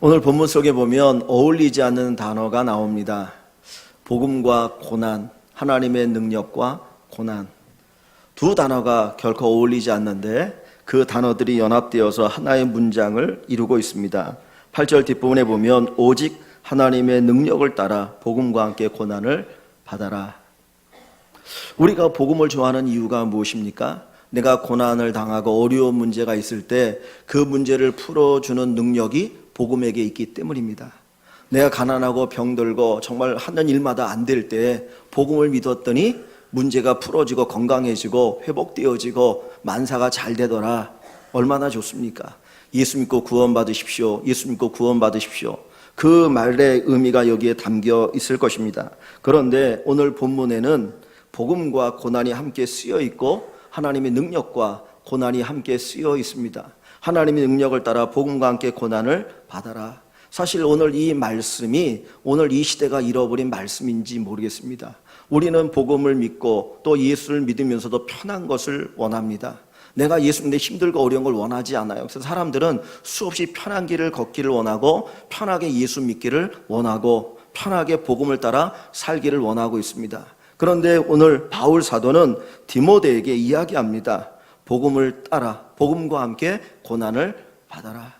오늘 본문 속에 보면 어울리지 않는 단어가 나옵니다. 복음과 고난, 하나님의 능력과 고난. 두 단어가 결코 어울리지 않는데 그 단어들이 연합되어서 하나의 문장을 이루고 있습니다. 8절 뒷부분에 보면 오직 하나님의 능력을 따라 복음과 함께 고난을 받아라. 우리가 복음을 좋아하는 이유가 무엇입니까? 내가 고난을 당하고 어려운 문제가 있을 때 그 문제를 풀어주는 능력이 복음에게 있기 때문입니다. 내가 가난하고 병들고 정말 하는 일마다 안 될 때 복음을 믿었더니 문제가 풀어지고 건강해지고 회복되어지고 만사가 잘 되더라. 얼마나 좋습니까? 예수 믿고 구원받으십시오. 예수 믿고 구원받으십시오. 그 말의 의미가 여기에 담겨 있을 것입니다. 그런데 오늘 본문에는 복음과 고난이 함께 쓰여 있고 하나님의 능력과 고난이 함께 쓰여 있습니다. 하나님의 능력을 따라 복음과 함께 고난을 받아라. 사실 오늘 이 말씀이 오늘 이 시대가 잃어버린 말씀인지 모르겠습니다. 우리는 복음을 믿고 또 예수를 믿으면서도 편한 것을 원합니다. 내가 예수 믿는데 힘들고 어려운 걸 원하지 않아요. 그래서 사람들은 수없이 편한 길을 걷기를 원하고 편하게 예수 믿기를 원하고 편하게 복음을 따라 살기를 원하고 있습니다. 그런데 오늘 바울 사도는 디모데에게 이야기합니다. 복음을 따라 복음과 함께 고난을 받아라.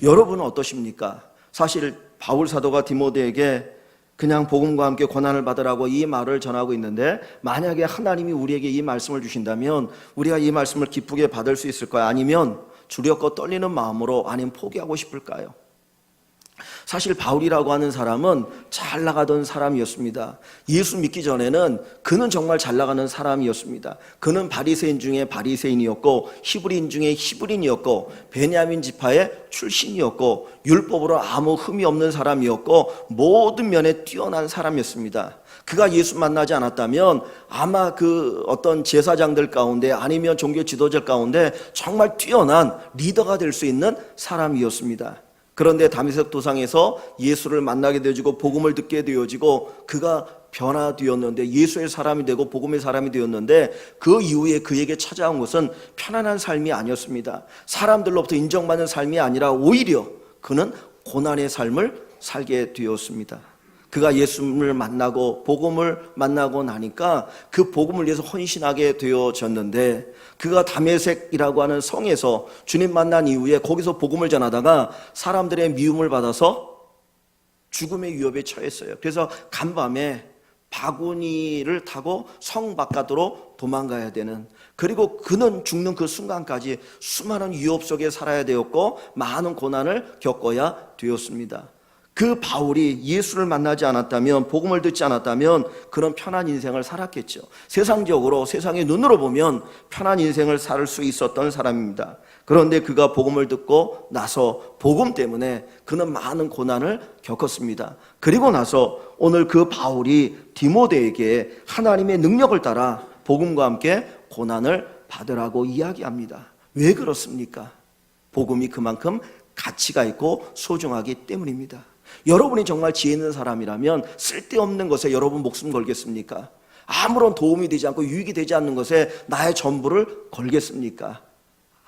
여러분은 어떠십니까? 사실 바울 사도가 디모데에게 그냥 복음과 함께 고난을 받으라고 이 말을 전하고 있는데 만약에 하나님이 우리에게 이 말씀을 주신다면 우리가 이 말씀을 기쁘게 받을 수 있을까요? 아니면 두렵고 떨리는 마음으로 아니면 포기하고 싶을까요? 사실 바울이라고 하는 사람은 잘 나가던 사람이었습니다. 예수 믿기 전에는 그는 정말 잘 나가는 사람이었습니다. 그는 바리새인 중에 바리새인이었고 히브리인 중에 히브리인이었고 베냐민 지파의 출신이었고 율법으로 아무 흠이 없는 사람이었고 모든 면에 뛰어난 사람이었습니다. 그가 예수 만나지 않았다면 아마 그 어떤 제사장들 가운데 아니면 종교 지도자 가운데 정말 뛰어난 리더가 될 수 있는 사람이었습니다. 그런데 다메섹 도상에서 예수를 만나게 되어지고 복음을 듣게 되어지고 그가 변화되었는데 예수의 사람이 되고 복음의 사람이 되었는데 그 이후에 그에게 찾아온 것은 편안한 삶이 아니었습니다. 사람들로부터 인정받는 삶이 아니라 오히려 그는 고난의 삶을 살게 되었습니다. 그가 예수를 만나고 복음을 만나고 나니까 그 복음을 위해서 헌신하게 되어졌는데 그가 다메섹이라고 하는 성에서 주님 만난 이후에 거기서 복음을 전하다가 사람들의 미움을 받아서 죽음의 위협에 처했어요. 그래서 간밤에 바구니를 타고 성 바깥으로 도망가야 되는, 그리고 그는 죽는 그 순간까지 수많은 위협 속에 살아야 되었고 많은 고난을 겪어야 되었습니다. 그 바울이 예수를 만나지 않았다면 복음을 듣지 않았다면 그런 편한 인생을 살았겠죠. 세상적으로 세상의 눈으로 보면 편한 인생을 살 수 있었던 사람입니다. 그런데 그가 복음을 듣고 나서 복음 때문에 그는 많은 고난을 겪었습니다. 그리고 나서 오늘 그 바울이 디모데에게 하나님의 능력을 따라 복음과 함께 고난을 받으라고 이야기합니다. 왜 그렇습니까? 복음이 그만큼 가치가 있고 소중하기 때문입니다. 여러분이 정말 지혜 있는 사람이라면 쓸데없는 것에 여러분 목숨 걸겠습니까? 아무런 도움이 되지 않고 유익이 되지 않는 것에 나의 전부를 걸겠습니까?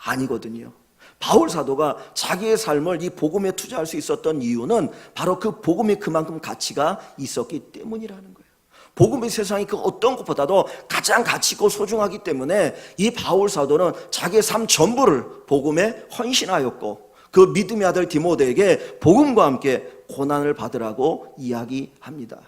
아니거든요. 바울 사도가 자기의 삶을 이 복음에 투자할 수 있었던 이유는 바로 그 복음이 그만큼 가치가 있었기 때문이라는 거예요. 복음의 세상이 그 어떤 것보다도 가장 가치 있고 소중하기 때문에 이 바울 사도는 자기의 삶 전부를 복음에 헌신하였고 그 믿음의 아들 디모데에게 복음과 함께 고난을 받으라고 이야기합니다.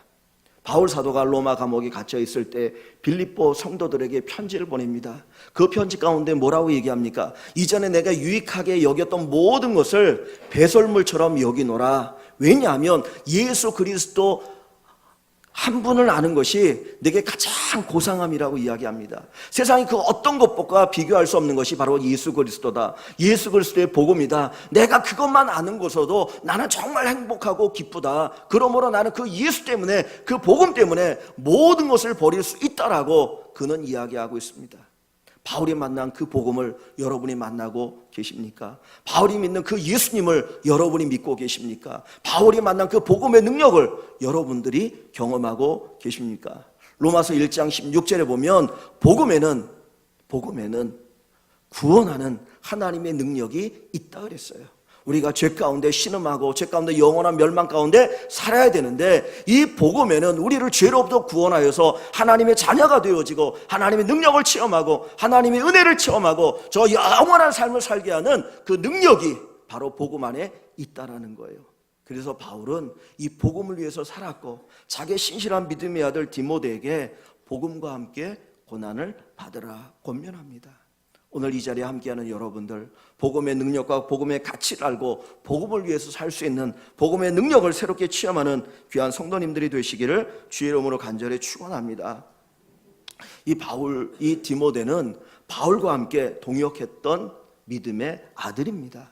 바울 사도가 로마 감옥에 갇혀 있을 때 빌립보 성도들에게 편지를 보냅니다. 그 편지 가운데 뭐라고 얘기합니까? 이전에 내가 유익하게 여겼던 모든 것을 배설물처럼 여기노라. 왜냐하면 예수 그리스도 한 분을 아는 것이 내게 가장 고상함이라고 이야기합니다. 세상이 그 어떤 것과 비교할 수 없는 것이 바로 예수 그리스도다. 예수 그리스도의 복음이다. 내가 그것만 아는 것으로도 나는 정말 행복하고 기쁘다. 그러므로 나는 그 예수 때문에, 그 복음 때문에 모든 것을 버릴 수 있다라고 그는 이야기하고 있습니다. 바울이 만난 그 복음을 여러분이 만나고 계십니까? 바울이 믿는 그 예수님을 여러분이 믿고 계십니까? 바울이 만난 그 복음의 능력을 여러분들이 경험하고 계십니까? 로마서 1장 16절에 보면 복음에는 구원하는 하나님의 능력이 있다 그랬어요. 우리가 죄 가운데 신음하고 죄 가운데 영원한 멸망 가운데 살아야 되는데, 이 복음에는 우리를 죄로부터 구원하여서 하나님의 자녀가 되어지고 하나님의 능력을 체험하고 하나님의 은혜를 체험하고 저 영원한 삶을 살게 하는 그 능력이 바로 복음 안에 있다라는 거예요. 그래서 바울은 이 복음을 위해서 살았고 자기의 신실한 믿음의 아들 디모데에게 복음과 함께 고난을 받으라 권면합니다. 오늘 이 자리에 함께하는 여러분들, 복음의 능력과 복음의 가치를 알고 복음을 위해서 살 수 있는 복음의 능력을 새롭게 체험하는 귀한 성도님들이 되시기를 주의 이름으로 간절히 축원합니다. 이 디모데는 바울과 함께 동역했던 믿음의 아들입니다.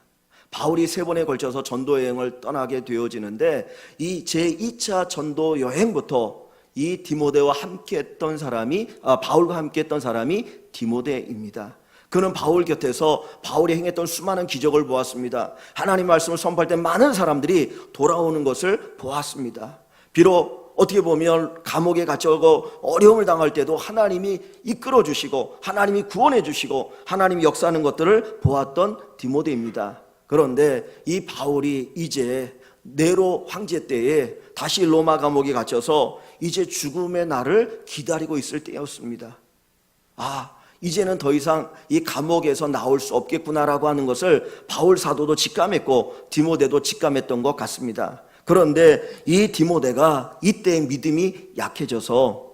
바울이 3번에 걸쳐서 전도 여행을 떠나게 되어지는데, 이 제2차 전도 여행부터 이 디모데와 함께했던 사람이 바울과 함께했던 사람이 디모데입니다. 그는 바울 곁에서 바울이 행했던 수많은 기적을 보았습니다. 하나님 말씀을 선포할 때 많은 사람들이 돌아오는 것을 보았습니다. 비록 어떻게 보면 감옥에 갇혀서 어려움을 당할 때도 하나님이 이끌어 주시고 하나님이 구원해 주시고 하나님이 역사하는 것들을 보았던 디모데입니다. 그런데 이 바울이 이제 네로 황제 때에 다시 로마 감옥에 갇혀서 이제 죽음의 날을 기다리고 있을 때였습니다. 이제는 더 이상 이 감옥에서 나올 수 없겠구나라고 하는 것을 바울 사도도 직감했고 디모데도 직감했던 것 같습니다. 그런데 이 디모데가 이때 믿음이 약해져서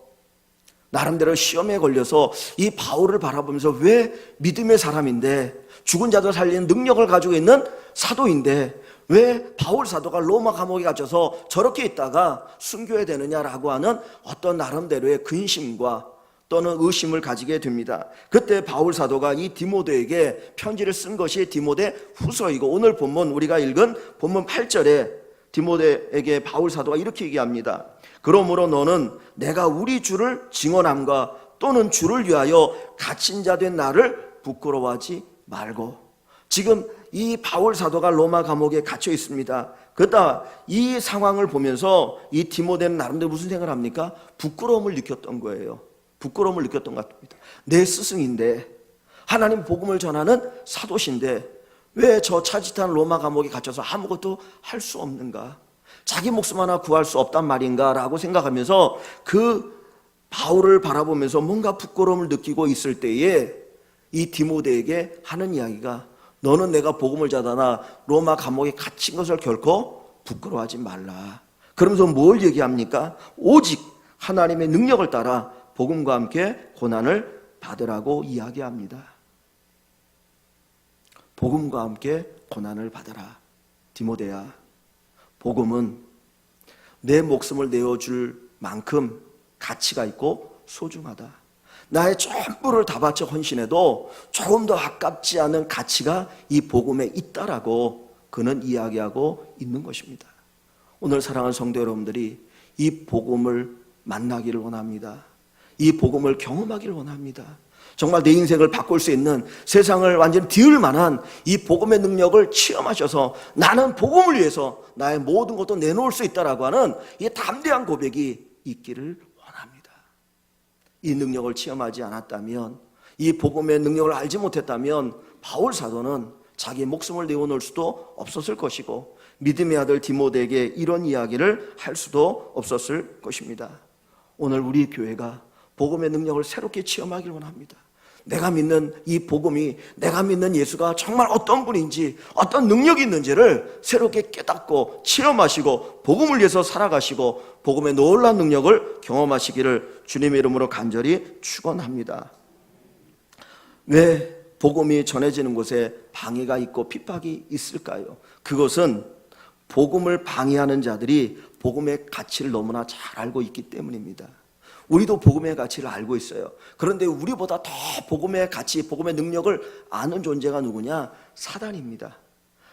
나름대로 시험에 걸려서 이 바울을 바라보면서, 왜 믿음의 사람인데 죽은 자들 살리는 능력을 가지고 있는 사도인데 왜 바울 사도가 로마 감옥에 갇혀서 저렇게 있다가 순교해야 되느냐라고 하는 어떤 나름대로의 근심과 또는 의심을 가지게 됩니다. 그때 바울 사도가 이 디모데에게 편지를 쓴 것이 디모데 후서이고, 오늘 본문 우리가 읽은 본문 8절에 디모데에게 바울 사도가 이렇게 얘기합니다. 그러므로 너는 내가 우리 주를 증언함과 또는 주를 위하여 갇힌 자 된 나를 부끄러워하지 말고. 지금 이 바울 사도가 로마 감옥에 갇혀 있습니다. 그러다 이 상황을 보면서 이 디모데는 나름대로 무슨 생각을 합니까? 부끄러움을 느꼈던 거예요. 부끄러움을 느꼈던 것 같습니다. 내 스승인데, 하나님 복음을 전하는 사도신데 왜 저 차짓한 로마 감옥에 갇혀서 아무것도 할 수 없는가? 자기 목숨 하나 구할 수 없단 말인가? 라고 생각하면서 그 바울을 바라보면서 뭔가 부끄러움을 느끼고 있을 때에 이 디모데에게 하는 이야기가, 너는 내가 복음을 전하나 로마 감옥에 갇힌 것을 결코 부끄러워하지 말라. 그러면서 뭘 얘기합니까? 오직 하나님의 능력을 따라 복음과 함께 고난을 받으라고 이야기합니다. 복음과 함께 고난을 받아라. 디모데야, 복음은 내 목숨을 내어줄 만큼 가치가 있고 소중하다. 나의 전부를 다 바쳐 헌신해도 조금 더 아깝지 않은 가치가 이 복음에 있다라고 그는 이야기하고 있는 것입니다. 오늘 사랑하는 성도 여러분들이 이 복음을 만나기를 원합니다. 이 복음을 경험하기를 원합니다. 정말 내 인생을 바꿀 수 있는, 세상을 완전히 뒤을 만한 이 복음의 능력을 체험하셔서 나는 복음을 위해서 나의 모든 것도 내놓을 수 있다라고 하는 이 담대한 고백이 있기를 원합니다. 이 능력을 체험하지 않았다면, 이 복음의 능력을 알지 못했다면 바울 사도는 자기 목숨을 내어놓을 수도 없었을 것이고 믿음의 아들 디모데에게 이런 이야기를 할 수도 없었을 것입니다. 오늘 우리 교회가 복음의 능력을 새롭게 체험하기를 원합니다. 내가 믿는 이 복음이, 내가 믿는 예수가 정말 어떤 분인지, 어떤 능력이 있는지를 새롭게 깨닫고 체험하시고 복음을 위해서 살아가시고 복음의 놀라운 능력을 경험하시기를 주님의 이름으로 간절히 축원합니다. 왜 복음이 전해지는 곳에 방해가 있고 핍박이 있을까요? 그것은 복음을 방해하는 자들이 복음의 가치를 너무나 잘 알고 있기 때문입니다. 우리도 복음의 가치를 알고 있어요. 그런데 우리보다 더 복음의 가치, 복음의 능력을 아는 존재가 누구냐? 사단입니다.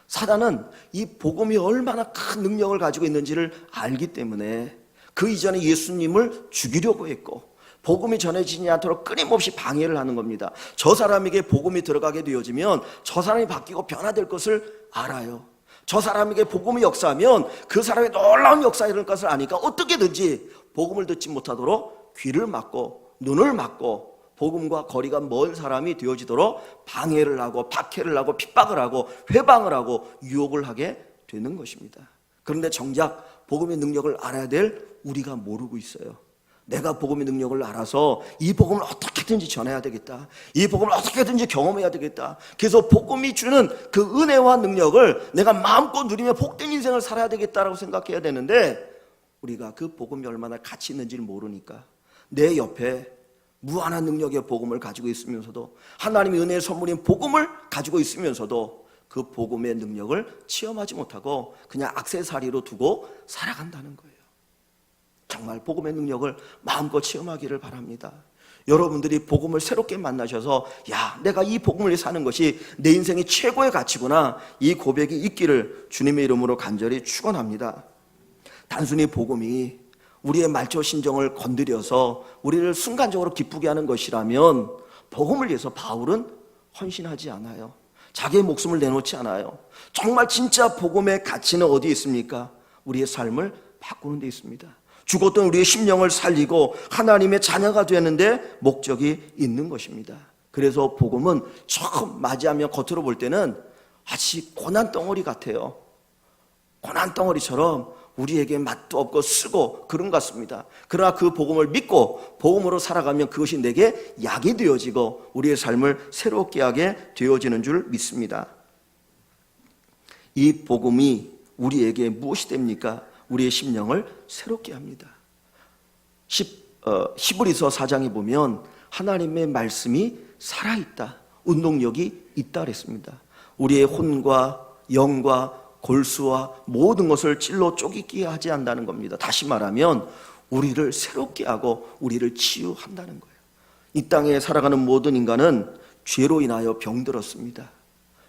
사단은 이 복음이 얼마나 큰 능력을 가지고 있는지를 알기 때문에 그 이전에 예수님을 죽이려고 했고 복음이 전해지지 않도록 끊임없이 방해를 하는 겁니다. 저 사람에게 복음이 들어가게 되어지면 저 사람이 바뀌고 변화될 것을 알아요. 저 사람에게 복음이 역사하면 그 사람의 놀라운 역사가 일어날 것을 아니까 어떻게든지 복음을 듣지 못하도록 귀를 막고 눈을 막고 복음과 거리가 먼 사람이 되어지도록 방해를 하고 박해를 하고 핍박을 하고 회방을 하고 유혹을 하게 되는 것입니다. 그런데 정작 복음의 능력을 알아야 될 우리가 모르고 있어요. 내가 복음의 능력을 알아서 이 복음을 어떻게든지 전해야 되겠다, 이 복음을 어떻게든지 경험해야 되겠다, 그래서 복음이 주는 그 은혜와 능력을 내가 마음껏 누리며 복된 인생을 살아야 되겠다라고 생각해야 되는데, 우리가 그 복음이 얼마나 가치 있는지를 모르니까 내 옆에 무한한 능력의 복음을 가지고 있으면서도, 하나님의 은혜의 선물인 복음을 가지고 있으면서도 그 복음의 능력을 체험하지 못하고 그냥 액세서리로 두고 살아간다는 거예요. 정말 복음의 능력을 마음껏 체험하기를 바랍니다. 여러분들이 복음을 새롭게 만나셔서 야, 내가 이 복음을 위해 사는 것이 내 인생의 최고의 가치구나, 이 고백이 있기를 주님의 이름으로 간절히 축원합니다. 단순히 복음이 우리의 말초 심정을 건드려서 우리를 순간적으로 기쁘게 하는 것이라면 복음을 위해서 바울은 헌신하지 않아요. 자기의 목숨을 내놓지 않아요. 정말 진짜 복음의 가치는 어디에 있습니까? 우리의 삶을 바꾸는 데 있습니다. 죽었던 우리의 심령을 살리고 하나님의 자녀가 되는데 목적이 있는 것입니다. 그래서 복음은 처음 맞이하면 겉으로 볼 때는 아직 고난덩어리 같아요. 고난덩어리처럼 우리에게 맛도 없고 쓰고 그런 것 같습니다. 그러나 그 복음을 믿고 복음으로 살아가면 그것이 내게 약이 되어지고 우리의 삶을 새롭게 하게 되어지는 줄 믿습니다. 이 복음이 우리에게 무엇이 됩니까? 우리의 심령을 새롭게 합니다. 히브리서 4장에 보면 하나님의 말씀이 살아있다, 운동력이 있다 그랬습니다. 우리의 혼과 영과 골수와 모든 것을 찔러 쪼개게 하지 않는다는 겁니다. 다시 말하면 우리를 새롭게 하고 우리를 치유한다는 거예요. 이 땅에 살아가는 모든 인간은 죄로 인하여 병들었습니다.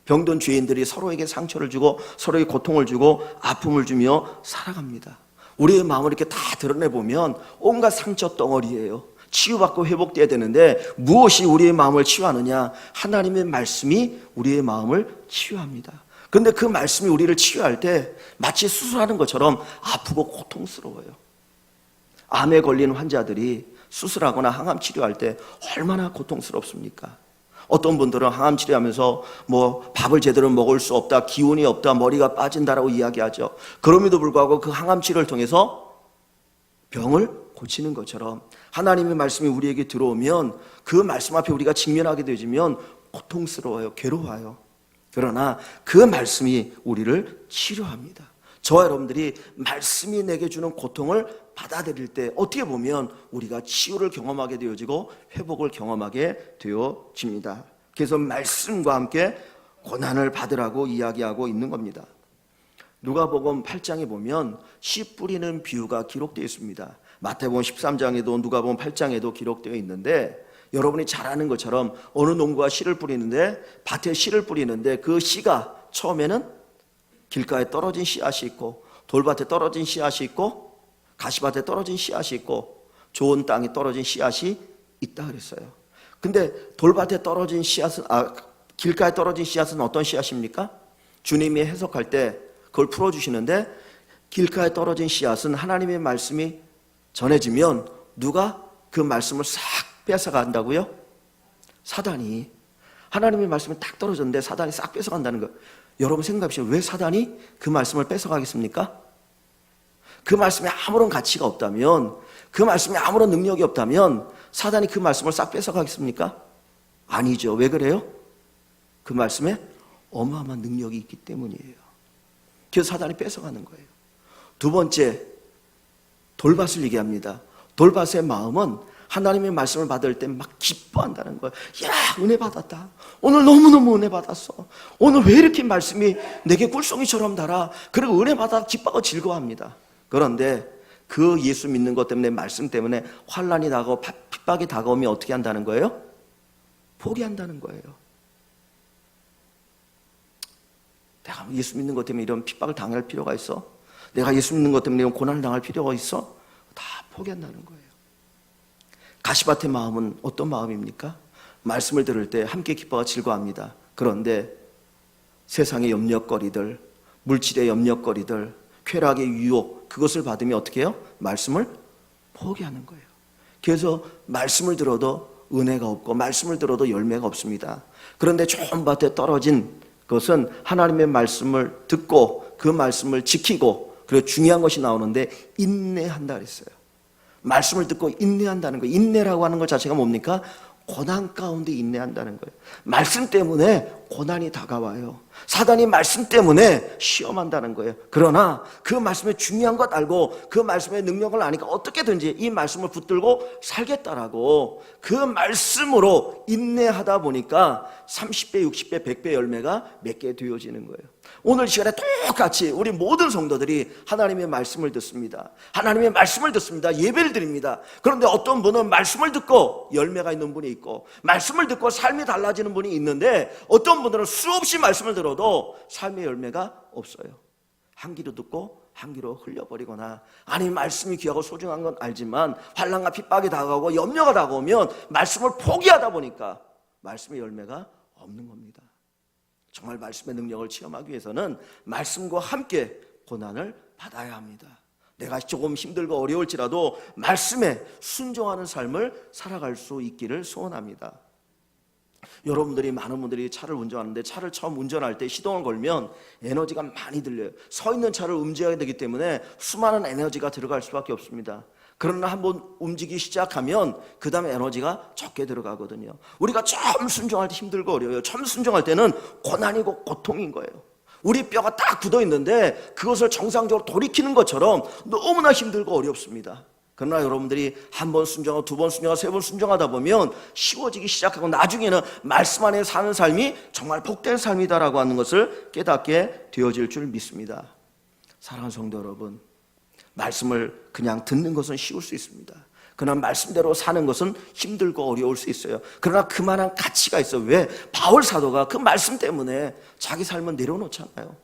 병든 죄인들이 서로에게 상처를 주고 서로에게 고통을 주고 아픔을 주며 살아갑니다. 우리의 마음을 이렇게 다 드러내보면 온갖 상처 덩어리예요. 치유받고 회복돼야 되는데 무엇이 우리의 마음을 치유하느냐? 하나님의 말씀이 우리의 마음을 치유합니다. 그런데 그 말씀이 우리를 치유할 때 마치 수술하는 것처럼 아프고 고통스러워요. 암에 걸린 환자들이 수술하거나 항암 치료할 때 얼마나 고통스럽습니까? 어떤 분들은 항암 치료하면서 밥을 제대로 먹을 수 없다, 기운이 없다, 머리가 빠진다라고 이야기하죠. 그럼에도 불구하고 그 항암 치료를 통해서 병을 고치는 것처럼 하나님의 말씀이 우리에게 들어오면 그 말씀 앞에 우리가 직면하게 되지면 고통스러워요, 괴로워요. 그러나 그 말씀이 우리를 치료합니다. 저와 여러분들이 말씀이 내게 주는 고통을 받아들일 때 어떻게 보면 우리가 치유를 경험하게 되어지고 회복을 경험하게 되어집니다. 그래서 말씀과 함께 고난을 받으라고 이야기하고 있는 겁니다. 누가복음 8장에 보면 씨 뿌리는 비유가 기록되어 있습니다. 마태복음 13장에도 누가복음 8장에도 기록되어 있는데, 여러분이 잘 아는 것처럼 어느 농부가 씨를 뿌리는데, 밭에 씨를 뿌리는데 그 씨가 처음에는 길가에 떨어진 씨앗이 있고 돌밭에 떨어진 씨앗이 있고 가시밭에 떨어진 씨앗이 있고 좋은 땅에 떨어진 씨앗이 있다 그랬어요. 근데 돌밭에 떨어진 씨앗은 길가에 떨어진 씨앗은 어떤 씨앗입니까? 주님이 해석할 때 그걸 풀어주시는데, 길가에 떨어진 씨앗은 하나님의 말씀이 전해지면 누가 그 말씀을 싹 뺏어간다고요? 사단이. 하나님의 말씀이 딱 떨어졌는데 사단이 싹 뺏어간다는 거예요. 여러분 생각해보시면 왜 사단이 그 말씀을 뺏어가겠습니까? 그 말씀에 아무런 가치가 없다면, 그 말씀에 아무런 능력이 없다면 사단이 그 말씀을 싹 뺏어가겠습니까? 아니죠. 왜 그래요? 그 말씀에 어마어마한 능력이 있기 때문이에요. 그래서 사단이 뺏어가는 거예요. 두 번째, 돌밭을 얘기합니다. 돌밭의 마음은 하나님의 말씀을 받을 때 막 기뻐한다는 거예요. 야, 은혜 받았다. 오늘 너무너무 은혜 받았어. 오늘 왜 이렇게 말씀이 내게 꿀송이처럼 달아. 그리고 은혜 받아 기뻐하고 즐거워합니다. 그런데 그 예수 믿는 것 때문에, 말씀 때문에 환난이 다가오고 핍박이 다가오면 어떻게 한다는 거예요? 포기한다는 거예요. 내가 예수 믿는 것 때문에 이런 핍박을 당할 필요가 있어? 내가 예수 믿는 것 때문에 이런 고난을 당할 필요가 있어? 다 포기한다는 거예요. 가시밭의 마음은 어떤 마음입니까? 말씀을 들을 때 함께 기뻐하고 즐거워합니다. 그런데 세상의 염려거리들, 물질의 염려거리들, 쾌락의 유혹, 그것을 받으면 어떻게 해요? 말씀을 포기하는 거예요. 그래서 말씀을 들어도 은혜가 없고 말씀을 들어도 열매가 없습니다. 그런데 좋은 밭에 떨어진 것은 하나님의 말씀을 듣고 그 말씀을 지키고, 그리고 중요한 것이 나오는데 인내한다 그랬어요. 말씀을 듣고 인내한다는 거예요. 인내라고 하는 것 자체가 뭡니까? 고난 가운데 인내한다는 거예요. 말씀 때문에 고난이 다가와요. 사단이 말씀 때문에 시험한다는 거예요. 그러나 그 말씀의 중요한 것 알고 그 말씀의 능력을 아니까 어떻게든지 이 말씀을 붙들고 살겠다라고 그 말씀으로 인내하다 보니까 30배, 60배, 100배 열매가 맺게 되어지는 거예요. 오늘 시간에 똑같이 우리 모든 성도들이 하나님의 말씀을 듣습니다. 하나님의 말씀을 듣습니다. 예배를 드립니다. 그런데 어떤 분은 말씀을 듣고 열매가 있는 분이 있고, 말씀을 듣고 삶이 달라지는 분이 있는데, 어떤 분들은 수없이 말씀을 들어도 삶의 열매가 없어요. 한 귀로 듣고 한 귀로 흘려버리거나, 아니 말씀이 귀하고 소중한 건 알지만 환난과 핍박이 다가오고 염려가 다가오면 말씀을 포기하다 보니까 말씀의 열매가 없는 겁니다. 정말 말씀의 능력을 체험하기 위해서는 말씀과 함께 고난을 받아야 합니다. 내가 조금 힘들고 어려울지라도 말씀에 순종하는 삶을 살아갈 수 있기를 소원합니다. 여러분들이, 많은 분들이 차를 운전하는데 차를 처음 운전할 때 시동을 걸면 에너지가 많이 들려요. 서 있는 차를 움직여야 되기 때문에 수많은 에너지가 들어갈 수밖에 없습니다. 그러나 한번 움직이기 시작하면 그 다음에 에너지가 적게 들어가거든요. 우리가 처음 순종할 때 힘들고 어려워요. 처음 순종할 때는 고난이고 고통인 거예요. 우리 뼈가 딱 굳어 있는데 그것을 정상적으로 돌이키는 것처럼 너무나 힘들고 어렵습니다. 그러나 여러분들이 한 번 순종하고 두 번 순종하고 세 번 순종하다 보면 쉬워지기 시작하고 나중에는 말씀 안에 사는 삶이 정말 복된 삶이다라고 하는 것을 깨닫게 되어질 줄 믿습니다. 사랑하는 성도 여러분, 말씀을 그냥 듣는 것은 쉬울 수 있습니다. 그러나 말씀대로 사는 것은 힘들고 어려울 수 있어요. 그러나 그만한 가치가 있어요. 왜? 바울 사도가 그 말씀 때문에 자기 삶을 내려놓잖아요.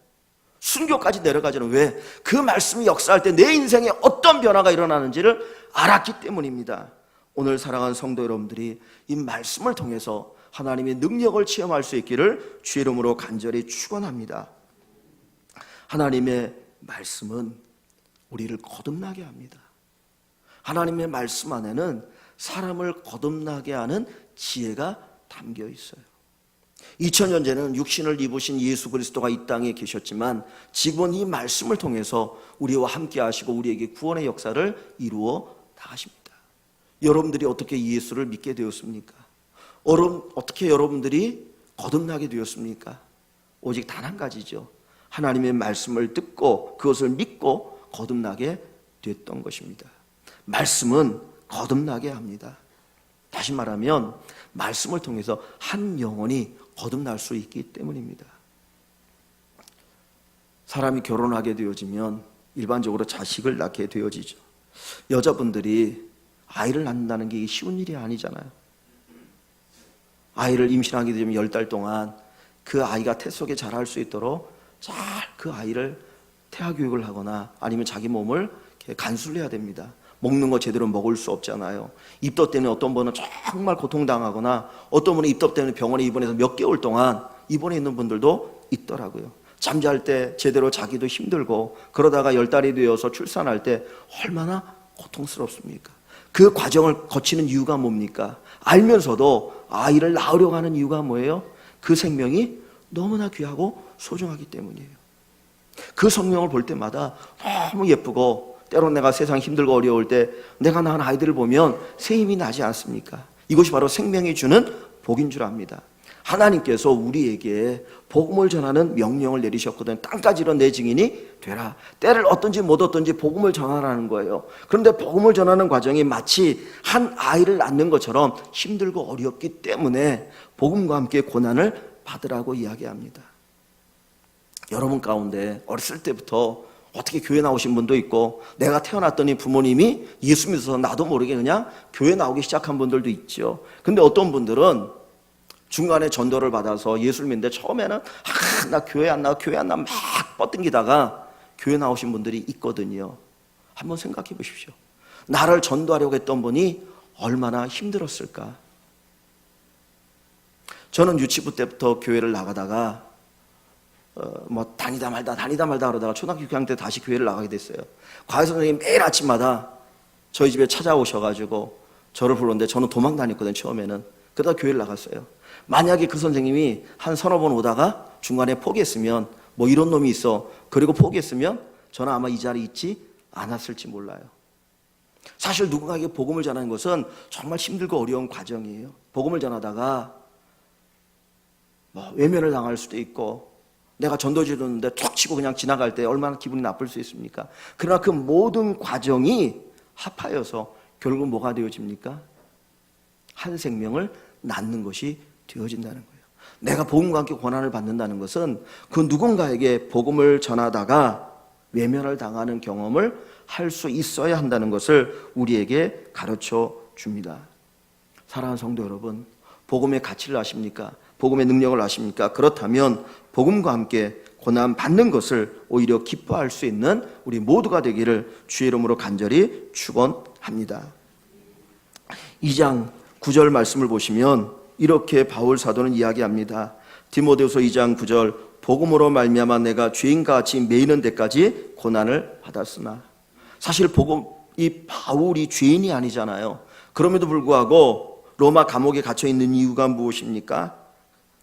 순교까지 내려가지는 왜? 그 말씀이 역사할 때 내 인생에 어떤 변화가 일어나는지를 알았기 때문입니다. 오늘 사랑하는 성도 여러분들이 이 말씀을 통해서 하나님의 능력을 체험할 수 있기를 주의 이름으로 간절히 축원합니다. 하나님의 말씀은 우리를 거듭나게 합니다. 하나님의 말씀 안에는 사람을 거듭나게 하는 지혜가 담겨 있어요. 2000년 전에는 육신을 입으신 예수 그리스도가 이 땅에 계셨지만 지금은 이 말씀을 통해서 우리와 함께 하시고 우리에게 구원의 역사를 이루어 나가십니다. 여러분들이 어떻게 예수를 믿게 되었습니까? 어떻게 여러분들이 거듭나게 되었습니까? 오직 단 한 가지죠. 하나님의 말씀을 듣고 그것을 믿고 거듭나게 됐던 것입니다. 말씀은 거듭나게 합니다. 다시 말하면 말씀을 통해서 한 영혼이 거듭날 수 있기 때문입니다. 사람이 결혼하게 되어지면 일반적으로 자식을 낳게 되어지죠. 여자분들이 아이를 낳는다는 게 쉬운 일이 아니잖아요. 아이를 임신하게 되면 10달 동안 그 아이가 태 속에 자랄 수 있도록 잘 그 아이를 태아 교육을 하거나 아니면 자기 몸을 간수를 해야 됩니다. 먹는 거 제대로 먹을 수 없잖아요. 입덧 때문에 어떤 분은 정말 고통당하거나 어떤 분은 입덧 때문에 병원에 입원해서 몇 개월 동안 입원해 있는 분들도 있더라고요. 잠잘 때 제대로 자기도 힘들고 그러다가 10달이 되어서 출산할 때 얼마나 고통스럽습니까? 그 과정을 거치는 이유가 뭡니까? 알면서도 아이를 낳으려고 하는 이유가 뭐예요? 그 생명이 너무나 귀하고 소중하기 때문이에요. 그 성명을 볼 때마다 너무 예쁘고 때론 내가 세상 힘들고 어려울 때 내가 낳은 아이들을 보면 새 힘이 나지 않습니까? 이것이 바로 생명이 주는 복인 줄 압니다. 하나님께서 우리에게 복음을 전하는 명령을 내리셨거든요. 땅까지 이런 내 증인이 되라. 때를 얻든지 못 얻든지 복음을 전하라는 거예요. 그런데 복음을 전하는 과정이 마치 한 아이를 낳는 것처럼 힘들고 어렵기 때문에 복음과 함께 고난을 받으라고 이야기합니다. 여러분 가운데 어렸을 때부터 어떻게 교회 나오신 분도 있고 내가 태어났더니 부모님이 예수 믿어서 나도 모르게 그냥 교회 나오기 시작한 분들도 있죠. 근데 어떤 분들은 중간에 전도를 받아서 예수를 믿는데 처음에는 나 교회 안 나와 막 뻗당기다가 교회 나오신 분들이 있거든요. 한번 생각해 보십시오. 나를 전도하려고 했던 분이 얼마나 힘들었을까. 저는 유치부 때부터 교회를 나가다가 다니다 말다 그러다가 초등학교 6학년 때 다시 교회를 나가게 됐어요. 과외 선생님이 매일 아침마다 저희 집에 찾아오셔가지고 저를 부르는데 저는 도망 다녔거든요, 처음에는. 그러다 교회를 나갔어요. 만약에 그 선생님이 한 서너 번 오다가 중간에 포기했으면, 뭐 이런 놈이 있어, 그리고 포기했으면 저는 아마 이 자리에 있지 않았을지 몰라요. 사실 누군가에게 복음을 전하는 것은 정말 힘들고 어려운 과정이에요. 복음을 전하다가 뭐 외면을 당할 수도 있고, 내가 전도지 줬는데 툭 치고 그냥 지나갈 때 얼마나 기분이 나쁠 수 있습니까? 그러나 그 모든 과정이 합하여서 결국 뭐가 되어집니까? 한 생명을 낳는 것이 되어진다는 거예요. 내가 복음과 함께 고난을 받는다는 것은 그 누군가에게 복음을 전하다가 외면을 당하는 경험을 할 수 있어야 한다는 것을 우리에게 가르쳐 줍니다. 사랑하는 성도 여러분, 복음의 가치를 아십니까? 복음의 능력을 아십니까? 그렇다면 복음과 함께 고난 받는 것을 오히려 기뻐할 수 있는 우리 모두가 되기를 주의 이름으로 간절히 축원합니다. 2장 9절 말씀을 보시면 이렇게 바울 사도는 이야기합니다. 디모데후서 2장 9절, 복음으로 말미암아 내가 죄인과 같이 매이는 데까지 고난을 받았으나. 사실 이 바울이 죄인이 아니잖아요. 그럼에도 불구하고 로마 감옥에 갇혀 있는 이유가 무엇입니까?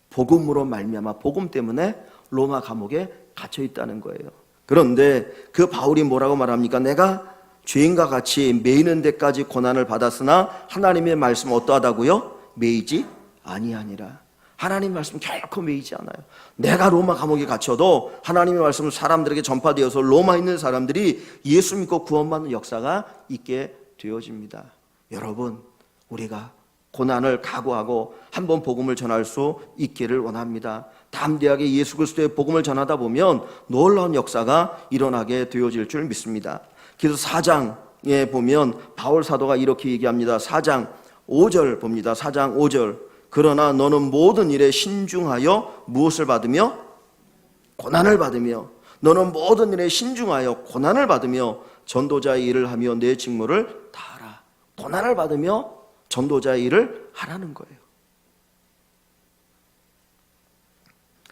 복음으로 말미암아, 복음 때문에 로마 감옥에 갇혀 있다는 거예요. 그런데 그 바울이 뭐라고 말합니까? 내가 죄인과 같이 매이는 데까지 고난을 받았으나 하나님의 말씀 어떠하다고요? 매이지 아니하니라. 하나님 말씀 결코 매이지 않아요. 내가 로마 감옥에 갇혀도 하나님의 말씀은 사람들에게 전파되어서 로마에 있는 사람들이 예수 믿고 구원받는 역사가 있게 되어집니다. 여러분, 우리가 고난을 각오하고 한번 복음을 전할 수 있기를 원합니다. 담대하게 예수 그리스도의 복음을 전하다 보면 놀라운 역사가 일어나게 되어질 줄 믿습니다. 그래서 4장에 보면 바울 사도가 이렇게 얘기합니다. 4장 5절 봅니다. 4장 5절. 그러나 너는 모든 일에 신중하여 무엇을 받으며? 고난을 받으며. 너는 모든 일에 신중하여 고난을 받으며 전도자의 일을 하며 내 직무를 다하라. 고난을 받으며 전도자의 일을 하라는 거예요.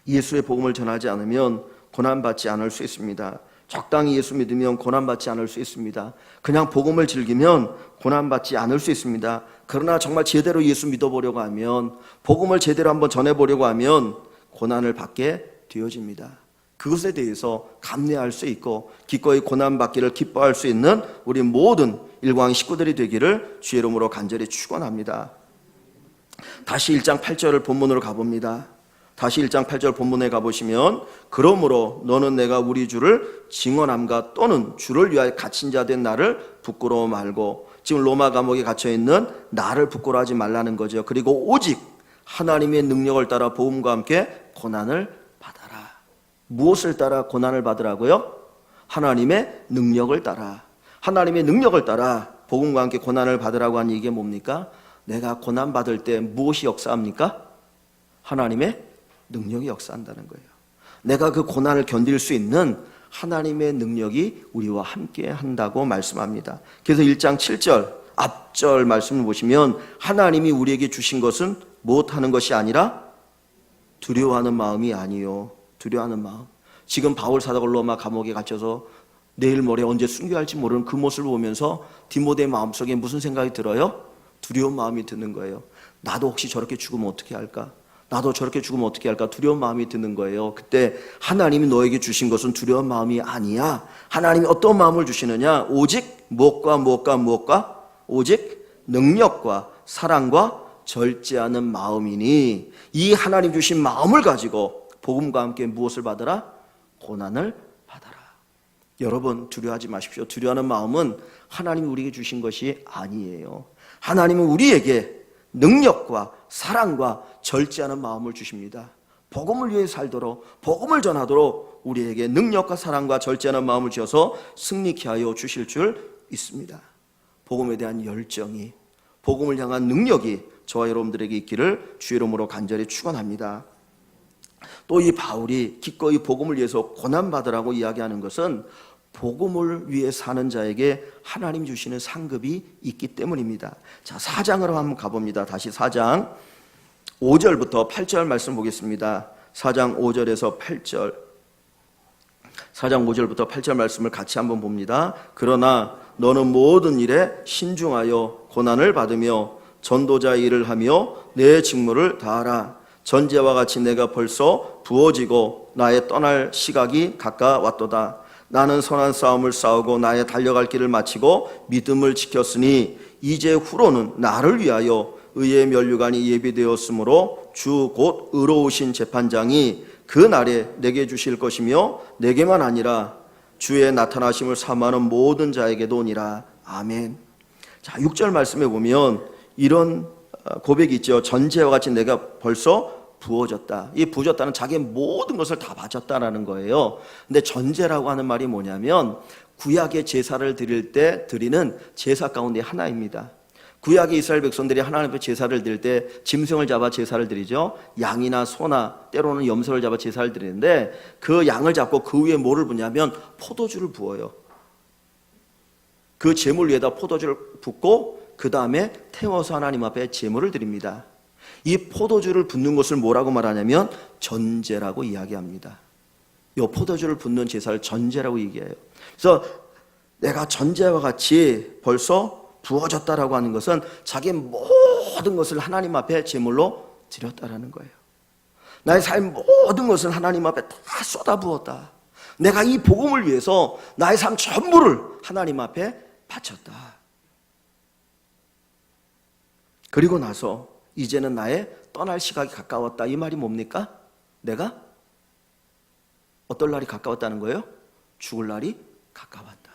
예수의 복음을 전하지 않으면 고난받지 않을 수 있습니다. 적당히 예수 믿으면 고난받지 않을 수 있습니다. 그냥 복음을 즐기면 고난받지 않을 수 있습니다. 그러나 정말 제대로 예수 믿어보려고 하면, 복음을 제대로 한번 전해보려고 하면 고난을 받게 되어집니다. 그것에 대해서 감내할 수 있고 기꺼이 고난받기를 기뻐할 수 있는 우리 모든 일광 식구들이 되기를 주의 이름으로 간절히 축원합니다. 다시 1장 8절을 본문으로 가봅니다. 다시 1장 8절 본문에 가보시면, 그러므로 너는 내가 우리 주를 증언함과 또는 주를 위하여 갇힌 자 된 나를 부끄러워 말고, 지금 로마 감옥에 갇혀있는 나를 부끄러워하지 말라는 거죠. 그리고 오직 하나님의 능력을 따라 복음과 함께 고난을 받아라. 무엇을 따라 고난을 받으라고요? 하나님의 능력을 따라. 하나님의 능력을 따라 복음과 함께 고난을 받으라고 한 얘기가 뭡니까? 내가 고난 받을 때 무엇이 역사합니까? 하나님의 능력이 역사한다는 거예요. 내가 그 고난을 견딜 수 있는 하나님의 능력이 우리와 함께 한다고 말씀합니다. 그래서 1장 7절 앞절 말씀을 보시면 하나님이 우리에게 주신 것은 무엇하는 것이 아니라 두려워하는 마음이 아니요. 두려워하는 마음. 지금 바울 사도가 로마 감옥에 갇혀서 내일 모레 언제 순교할지 모르는 그 모습을 보면서 디모데의 마음속에 무슨 생각이 들어요? 두려운 마음이 드는 거예요. 나도 혹시 저렇게 죽으면 어떻게 할까? 나도 저렇게 죽으면 어떻게 할까? 두려운 마음이 드는 거예요. 그때 하나님이 너에게 주신 것은 두려운 마음이 아니야. 하나님이 어떤 마음을 주시느냐? 오직 무엇과? 오직 능력과 사랑과 절제하는 마음이니, 이 하나님 주신 마음을 가지고 복음과 함께 무엇을 받으라? 고난을 받아라. 여러분, 두려워하지 마십시오. 두려워하는 마음은 하나님이 우리에게 주신 것이 아니에요. 하나님은 우리에게 능력과 사랑과 절제하는 마음을 주십니다. 복음을 위해 살도록, 복음을 전하도록 우리에게 능력과 사랑과 절제하는 마음을 주셔서 승리케 하여 주실 줄 믿습니다. 복음에 대한 열정이, 복음을 향한 능력이 저와 여러분들에게 있기를 주의 이름으로 간절히 축원합니다. 또 이 바울이 기꺼이 복음을 위해서 고난받으라고 이야기하는 것은 복음을 위해 사는 자에게 하나님 주시는 상급이 있기 때문입니다. 자, 4장으로 한번 가봅니다. 다시 4장 5절부터 8절 말씀 보겠습니다. 4장 5절에서 8절. 4장 5절부터 8절 말씀을 같이 한번 봅니다. 그러나 너는 모든 일에 신중하여 고난을 받으며 전도자의 일을 하며 내 직무를 다하라. 전제와 같이 내가 벌써 부어지고 나의 떠날 시각이 가까웠도다. 나는 선한 싸움을 싸우고 나의 달려갈 길을 마치고 믿음을 지켰으니 이제 후로는 나를 위하여 의의 면류관이 예비되었으므로 주 곧 의로우신 재판장이 그 날에 내게 주실 것이며 내게만 아니라 주의 나타나심을 사모하는 모든 자에게도 오니라. 아멘. 자, 6절 말씀에 보면 이런 고백이 있죠. 전제와 같이 내가 벌써 부어졌다. 이 부어졌다는 자기의 모든 것을 다 바쳤다라는 거예요. 근데 전제라고 하는 말이 뭐냐면 구약의 제사를 드릴 때 드리는 제사 가운데 하나입니다. 구약의 이스라엘 백성들이 하나님 앞에 제사를 드릴 때 짐승을 잡아 제사를 드리죠. 양이나 소나 때로는 염소를 잡아 제사를 드리는데 그 양을 잡고 그 위에 뭐를 붓냐면 포도주를 부어요. 그 제물 위에다 포도주를 붓고 그 다음에 태워서 하나님 앞에 제물을 드립니다. 이 포도주를 붓는 것을 뭐라고 말하냐면 전제라고 이야기합니다. 이 포도주를 붓는 제사를 전제라고 얘기해요. 그래서 내가 전제와 같이 벌써 부어졌다라고 하는 것은 자기의 모든 것을 하나님 앞에 제물로 드렸다라는 거예요. 나의 삶 모든 것을 하나님 앞에 다 쏟아부었다. 내가 이 복음을 위해서 나의 삶 전부를 하나님 앞에 바쳤다. 그리고 나서 이제는 나의 떠날 시각이 가까웠다. 이 말이 뭡니까? 내가 어떨 날이 가까웠다는 거예요? 죽을 날이 가까웠다.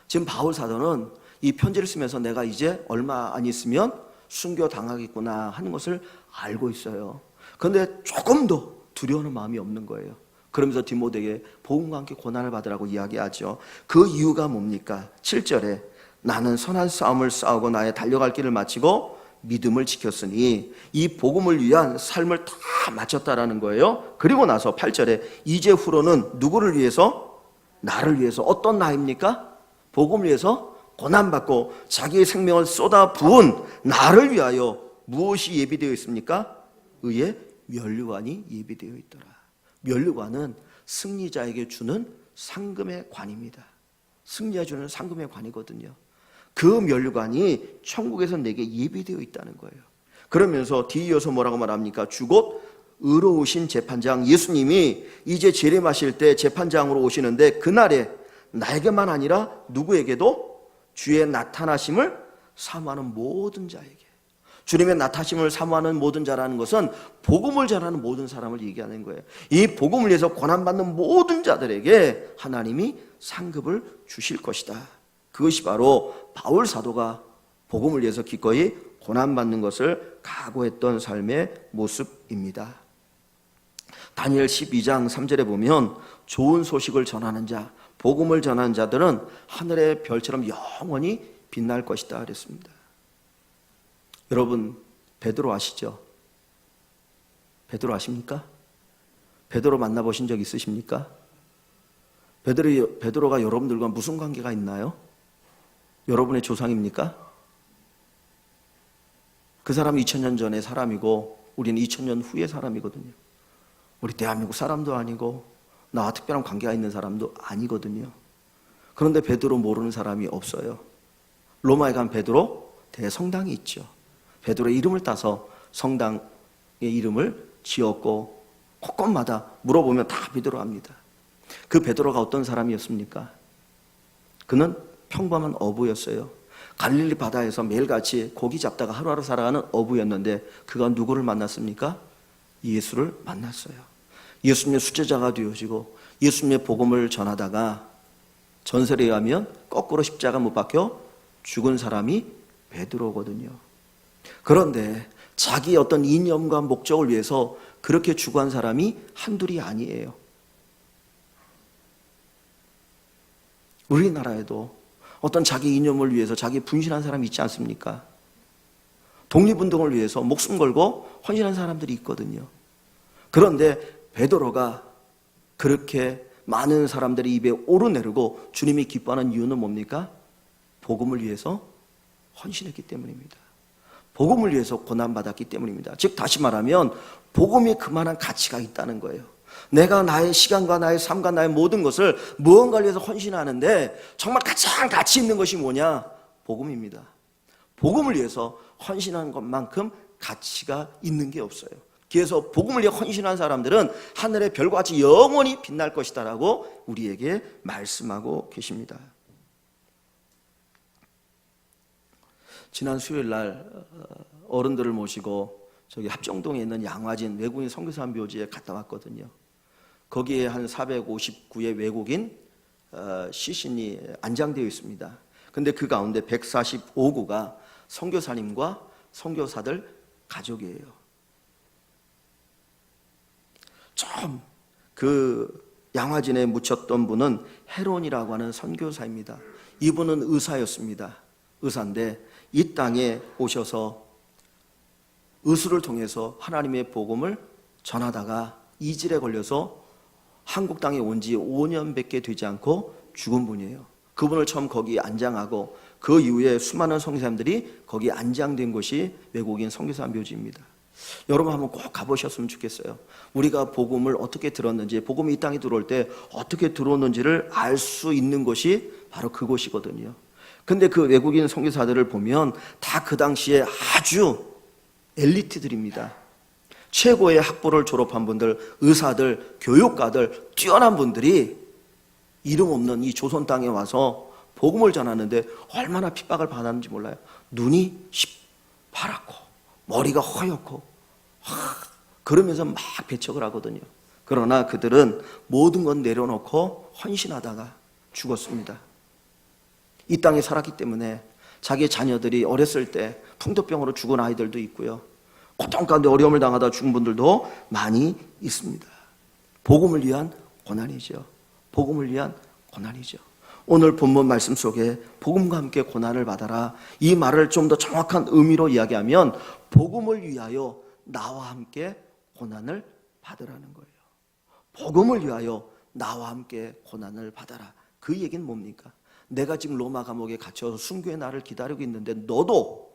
지금 바울 사도는 이 편지를 쓰면서 내가 이제 얼마 안 있으면 순교당하겠구나 하는 것을 알고 있어요. 그런데 조금도 두려워하는 마음이 없는 거예요. 그러면서 디모데에게 복음과 함께 고난을 받으라고 이야기하죠. 그 이유가 뭡니까? 7절에 나는 선한 싸움을 싸우고 나의 달려갈 길을 마치고 믿음을 지켰으니 이 복음을 위한 삶을 다 마쳤다라는 거예요. 그리고 나서 8절에 이제 후로는 누구를 위해서? 나를 위해서. 어떤 나입니까? 복음을 위해서 고난받고 자기의 생명을 쏟아 부은 나를 위하여 무엇이 예비되어 있습니까? 의의 면류관이 예비되어 있더라. 면류관은 승리자에게 주는 상금의 관입니다. 승리자에게 주는 상금의 관이거든요. 그 면류관이 천국에서 내게 예비되어 있다는 거예요. 그러면서 뒤이어서 뭐라고 말합니까? 주 곧 의로우신 재판장. 예수님이 이제 재림하실 때 재판장으로 오시는데 그날에 나에게만 아니라 누구에게도 주의 나타나심을 사모하는 모든 자에게, 주님의 나타나심을 사모하는 모든 자라는 것은 복음을 전하는 모든 사람을 얘기하는 거예요. 이 복음을 위해서 고난받는 모든 자들에게 하나님이 상급을 주실 것이다. 그것이 바로 바울 사도가 복음을 위해서 기꺼이 고난받는 것을 각오했던 삶의 모습입니다. 다니엘 12장 3절에 보면 좋은 소식을 전하는 자, 복음을 전하는 자들은 하늘의 별처럼 영원히 빛날 것이다 그랬습니다. 여러분 베드로 아시죠? 베드로 아십니까? 베드로 만나보신 적 있으십니까? 베드로가 여러분들과 무슨 관계가 있나요? 여러분의 조상입니까? 그 사람은 2000년 전의 사람이고 우리는 2000년 후의 사람이거든요. 우리 대한민국 사람도 아니고 나와 특별한 관계가 있는 사람도 아니거든요. 그런데 베드로 모르는 사람이 없어요. 로마에 간 베드로 대성당이 있죠. 베드로의 이름을 따서 성당의 이름을 지었고 곳곳마다 물어보면 다 베드로 합니다. 그 베드로가 어떤 사람이었습니까? 그는 평범한 어부였어요. 갈릴리 바다에서 매일같이 고기 잡다가 하루하루 살아가는 어부였는데 그가 누구를 만났습니까? 예수를 만났어요. 예수님의 수제자가 되어지고 예수님의 복음을 전하다가 전설에 의하면 거꾸로 십자가 못 박혀 죽은 사람이 베드로거든요. 그런데 자기의 어떤 이념과 목적을 위해서 그렇게 죽어간 사람이 한둘이 아니에요. 우리나라에도 어떤 자기 이념을 위해서 자기 분신한 사람이 있지 않습니까? 독립운동을 위해서 목숨 걸고 헌신한 사람들이 있거든요. 그런데 베드로가 그렇게 많은 사람들의 입에 오르내리고 주님이 기뻐하는 이유는 뭡니까? 복음을 위해서 헌신했기 때문입니다. 복음을 위해서 고난받았기 때문입니다. 즉 다시 말하면 복음이 그만한 가치가 있다는 거예요. 내가 나의 시간과 나의 삶과 나의 모든 것을 무언가를 위해서 헌신하는데 정말 가장 가치 있는 것이 뭐냐? 복음입니다. 복음을 위해서 헌신하는 것만큼 가치가 있는 게 없어요. 그래서 복음을 위해 헌신한 사람들은 하늘의 별과 같이 영원히 빛날 것이다라고 우리에게 말씀하고 계십니다. 지난 수요일 날 어른들을 모시고 저기 합정동에 있는 양화진 외국인 선교사 묘지에 갔다 왔거든요. 거기에 한 459의 외국인 시신이 안장되어 있습니다. 근데 그 가운데 145구가 선교사님과 선교사들 가족이에요. 처음 그 양화진에 묻혔던 분은 헤론이라고 하는 선교사입니다. 이분은 의사였습니다. 의사인데 이 땅에 오셔서 의술을 통해서 하나님의 복음을 전하다가 이질에 걸려서 한국 땅에 온 지 5년밖에 되지 않고 죽은 분이에요. 그분을 처음 거기 안장하고 그 이후에 수많은 선교사님들이 거기 안장된 곳이 외국인 선교사 묘지입니다. 여러분 한번 꼭 가보셨으면 좋겠어요. 우리가 복음을 어떻게 들었는지, 복음이 이 땅에 들어올 때 어떻게 들어오는지를 알 수 있는 곳이 바로 그곳이거든요. 근데 그 외국인 선교사들을 보면 다 그 당시에 아주 엘리트들입니다. 최고의 학부를 졸업한 분들, 의사들, 교육가들, 뛰어난 분들이 이름 없는 이 조선 땅에 와서 복음을 전하는데 얼마나 핍박을 받았는지 몰라요. 눈이 파랗고 머리가 허옇고 그러면서 막 배척을 하거든요. 그러나 그들은 모든 건 내려놓고 헌신하다가 죽었습니다. 이 땅에 살았기 때문에 자기 자녀들이 어렸을 때 풍토병으로 죽은 아이들도 있고요. 고통 가운데 어려움을 당하다 죽은 분들도 많이 있습니다. 복음을 위한 고난이죠. 복음을 위한 고난이죠. 오늘 본문 말씀 속에 복음과 함께 고난을 받아라, 이 말을 좀 더 정확한 의미로 이야기하면 복음을 위하여 나와 함께 고난을 받으라는 거예요. 복음을 위하여 나와 함께 고난을 받아라. 그 얘기는 뭡니까? 내가 지금 로마 감옥에 갇혀서 순교의 날을 기다리고 있는데 너도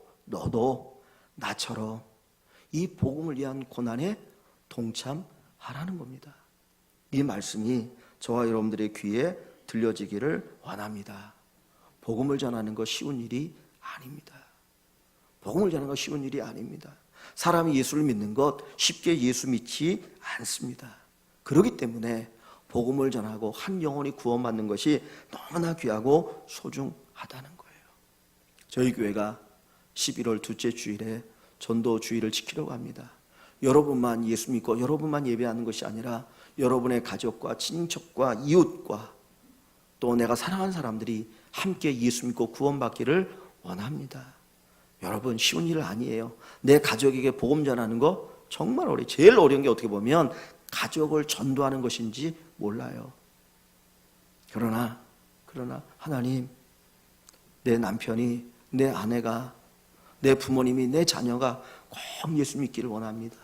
나처럼 이 복음을 위한 고난에 동참하라는 겁니다. 이 말씀이 저와 여러분들의 귀에 들려지기를 원합니다. 복음을 전하는 거 쉬운 일이 아닙니다. 복음을 전하는 거 쉬운 일이 아닙니다. 사람이 예수를 믿는 것 쉽게 예수 믿지 않습니다. 그렇기 때문에 복음을 전하고 한 영혼이 구원받는 것이 너무나 귀하고 소중하다는 거예요. 저희 교회가 11월 둘째 주일에 전도 주일을 지키려고 합니다. 여러분만 예수 믿고 여러분만 예배하는 것이 아니라 여러분의 가족과 친척과 이웃과 또 내가 사랑하는 사람들이 함께 예수 믿고 구원받기를 원합니다. 여러분 쉬운 일 아니에요. 내 가족에게 복음 전하는 거 정말 어려워요. 제일 어려운 게 어떻게 보면 가족을 전도하는 것인지 몰라요. 그러나 하나님, 내 남편이, 내 아내가, 내 부모님이, 내 자녀가 꼭 예수 믿기를 원합니다.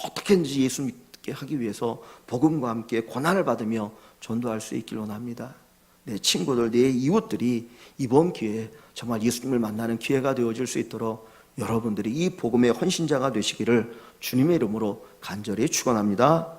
어떻게든지 예수 믿게 하기 위해서 복음과 함께 고난을 받으며 전도할 수 있기를 원합니다. 내 친구들, 내 이웃들이 이번 기회에 정말 예수님을 만나는 기회가 되어질 수 있도록 여러분들이 이 복음의 헌신자가 되시기를 주님의 이름으로 간절히 축원합니다.